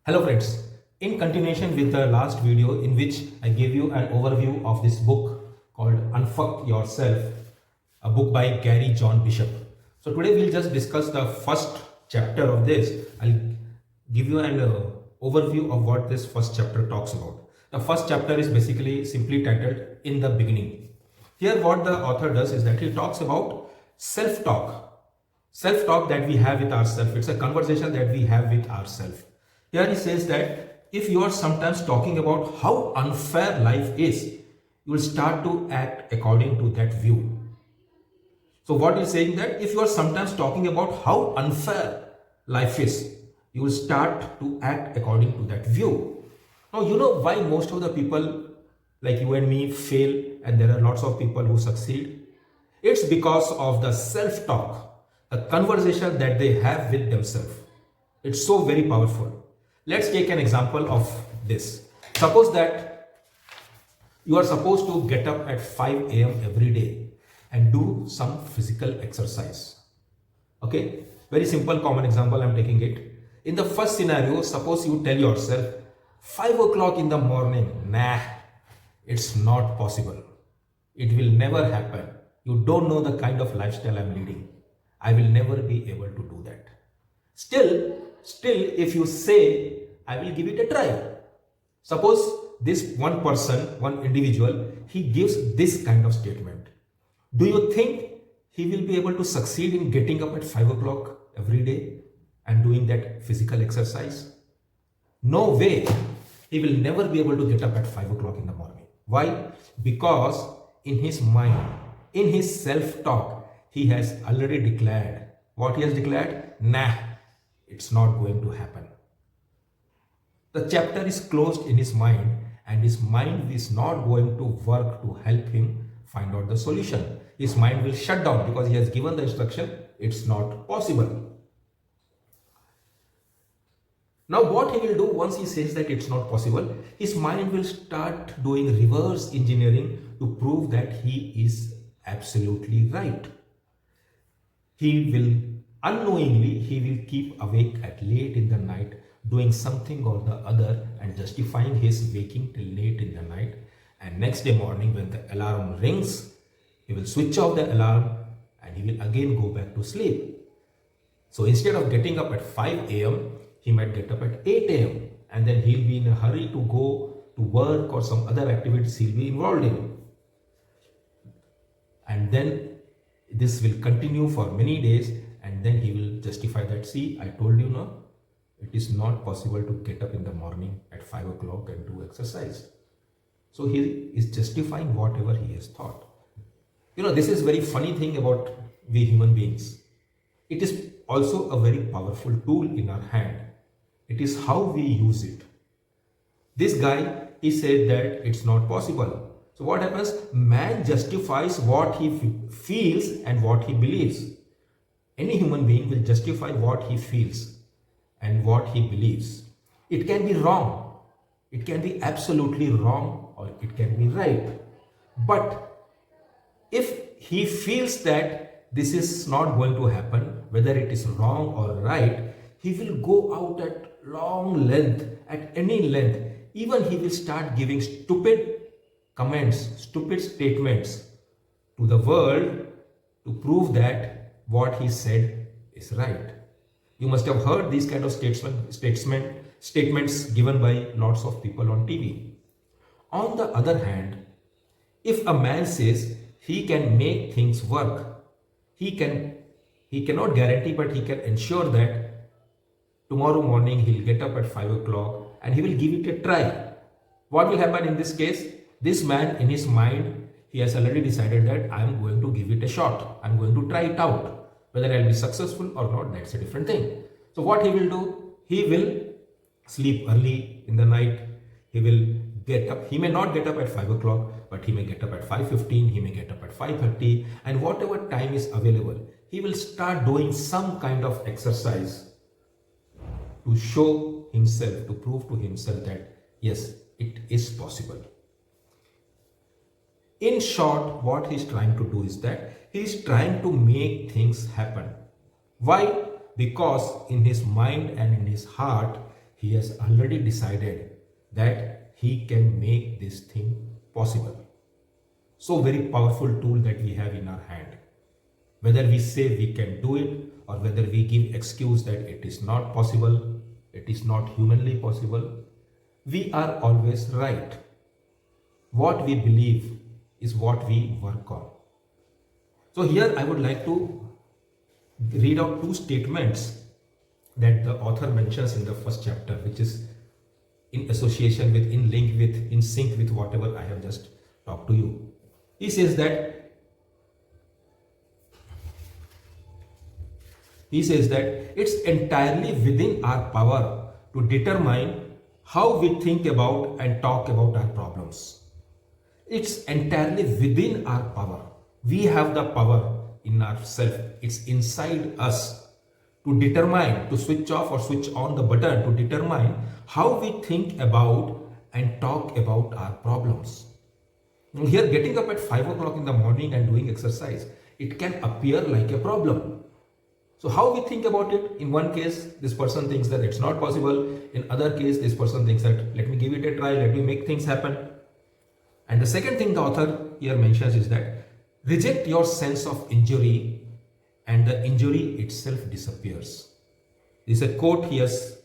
Hello friends, in continuation with the last video in which I gave you an overview of this book called Unfuck Yourself, a book by Gary John Bishop. So today we'll just discuss the first chapter of this. I'll give you an overview of what this first chapter talks about. The first chapter is basically simply titled In the Beginning. Here what the author does is that he talks about self-talk. Self-talk that we have with ourselves. It's a conversation that we have with ourselves. Here he says that if you are sometimes talking about how unfair life is, you will start to act according to that view. So what he's saying that if you are sometimes talking about how unfair life is, you will start to act according to that view. Now you know why most of the people like you and me fail and there are lots of people who succeed? It's because of the self-talk, the conversation that they have with themselves. It's so very powerful. Let's take an example of this. Suppose that you are supposed to get up at 5 a.m. every day and do some physical exercise. Okay, very simple common example I'm taking it. In the first scenario, suppose you tell yourself 5 o'clock in the morning, nah, it's not possible. It will never happen. You don't know the kind of lifestyle I'm leading. I will never be able to do that. Still, if you say, I will give it a try. Suppose this one person, one individual, he gives this kind of statement. Do you think he will be able to succeed in getting up at 5 o'clock every day and doing that physical exercise? No way. He will never be able to get up at 5 o'clock in the morning. Why? Because in his mind, in his self-talk, he has already declared. What he has declared? Nah, it's not going to happen. The chapter is closed in his mind and his mind is not going to work to help him find out the solution. His mind will shut down because he has given the instruction, it's not possible. Now what he will do once he says that it's not possible, his mind will start doing reverse engineering to prove that he is absolutely right. He will unknowingly, he will keep awake at late in the night doing something or the other and justifying his waking till late in the night, and next day morning when the alarm rings, he will switch off the alarm and he will again go back to sleep. So instead of getting up at 5 a.m., he might get up at 8 a.m. and then he'll be in a hurry to go to work or some other activities he'll be involved in. And then this will continue for many days and then he will justify that, see, I told you no, it is not possible to get up in the morning at 5 o'clock and do exercise. So he is justifying whatever he has thought. You know, this is very funny thing about we human beings. It is also a very powerful tool in our hand. It is how we use it. This guy, he said that it's not possible. So what happens? Man justifies what he feels and what he believes. Any human being will justify what he feels and what he believes. It can be wrong. It can be absolutely wrong or it can be right. But if he feels that this is not going to happen, whether it is wrong or right, he will go out at long length, at any length. Even he will start giving stupid comments, stupid statements to the world to prove that what he said is right. You must have heard these kind of statements given by lots of people on TV. On the other hand, if a man says he can make things work, he cannot guarantee, but he can ensure that tomorrow morning he'll get up at 5 o'clock and he will give it a try. What will happen in this case? This man in his mind, he has already decided that I am going to give it a shot. I am going to try it out. Whether I will be successful or not, that's a different thing. So what he will do? He will sleep early in the night. He will get up. He may not get up at 5 o'clock, but he may get up at 5:15. He may get up at 5:30. And whatever time is available, he will start doing some kind of exercise to show himself, to prove to himself that yes, it is possible. In short, what he's trying to do is that he's trying to make things happen. Why? Because in his mind and in his heart, he has already decided that he can make this thing possible. So very powerful tool that we have in our hand. Whether we say we can do it or whether we give excuse that it is not possible, it is not humanly possible, we are always right. What we believe is what we work on. So here I would like to read out two statements that the author mentions in the first chapter, which is in association with, in link with, in sync with whatever I have just talked to you. He says that it's entirely within our power to determine how we think about and talk about our problems. It's entirely within our power. We have the power in ourselves. It's inside us to determine, to switch off or switch on the button to determine how we think about and talk about our problems. Here, getting up at 5 o'clock in the morning and doing exercise, it can appear like a problem. So how we think about it? In one case, this person thinks that it's not possible. In other case, this person thinks that let me give it a try, let me make things happen. And the second thing the author here mentions is that reject your sense of injury and the injury itself disappears. This is a quote he has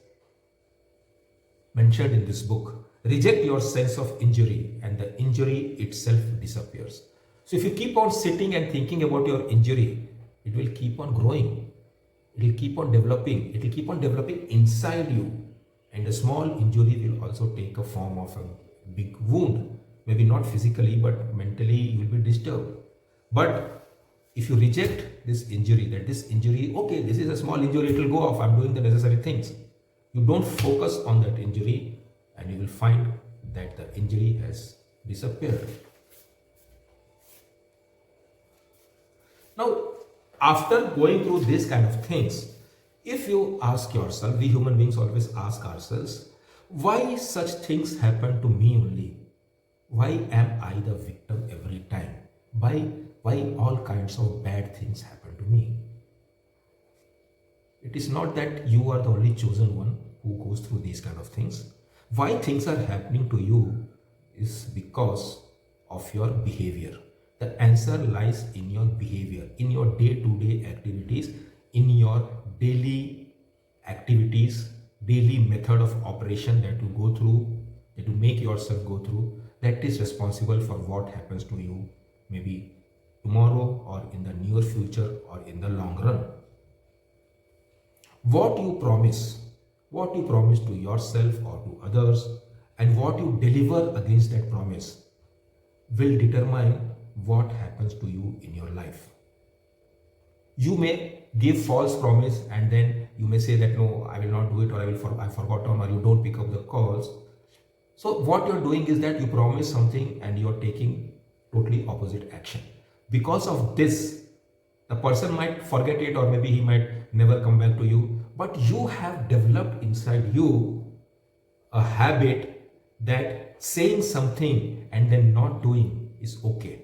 mentioned in this book. Reject your sense of injury and the injury itself disappears. So if you keep on sitting and thinking about your injury, it will keep on growing. It will keep on developing. It will keep on developing inside you. And a small injury will also take a form of a big wound. Maybe not physically, but mentally you will be disturbed. But if you reject this injury, that this injury, okay, this is a small injury, it will go off, I'm doing the necessary things. You don't focus on that injury and you will find that the injury has disappeared. Now, after going through these kind of things, if you ask yourself, we human beings always ask ourselves, why such things happen to me only? Why am I the victim every time? Why all kinds of bad things happen to me? It is not that you are the only chosen one who goes through these kind of things. Why things are happening to you is because of your behavior. The answer lies in your behavior, in your day-to-day activities, in your daily activities, daily method of operation that you go through, that you make yourself go through, that is responsible for what happens to you maybe tomorrow or in the near future or in the long run. What you promise to yourself or to others and what you deliver against that promise will determine what happens to you in your life. You may give false promise and then you may say that no, I will not do it, or I've forgotten, or you don't pick up the calls. So what you're doing is that you promise something and you're taking totally opposite action. Because of this, the person might forget it or maybe he might never come back to you, but you have developed inside you a habit that saying something and then not doing is okay.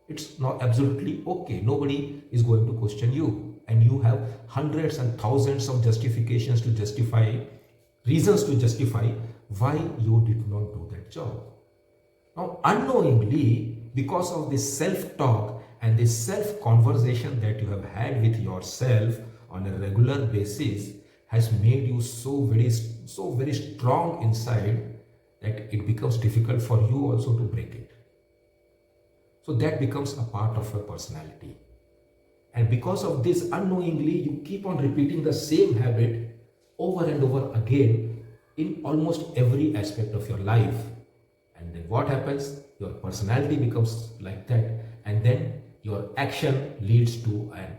It's not absolutely okay. Nobody is going to question you, and you have hundreds and thousands of justifications to justify, reasons to justify why you did not do that job. Now, unknowingly, because of this self-talk and this self-conversation that you have had with yourself on a regular basis has made you so very strong inside that it becomes difficult for you also to break it. So that becomes a part of your personality. And because of this, unknowingly, you keep on repeating the same habit over and over again in almost every aspect of your life. And then what happens? Your personality becomes like that. And then your action leads to an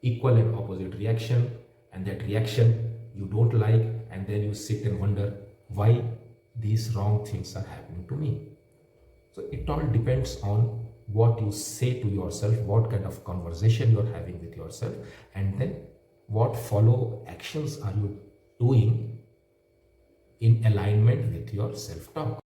equal and opposite reaction. And that reaction you don't like. And then you sit and wonder why these wrong things are happening to me. So it all depends on what you say to yourself, what kind of conversation you're having with yourself, and then what follow actions are you doing in alignment with your self-talk.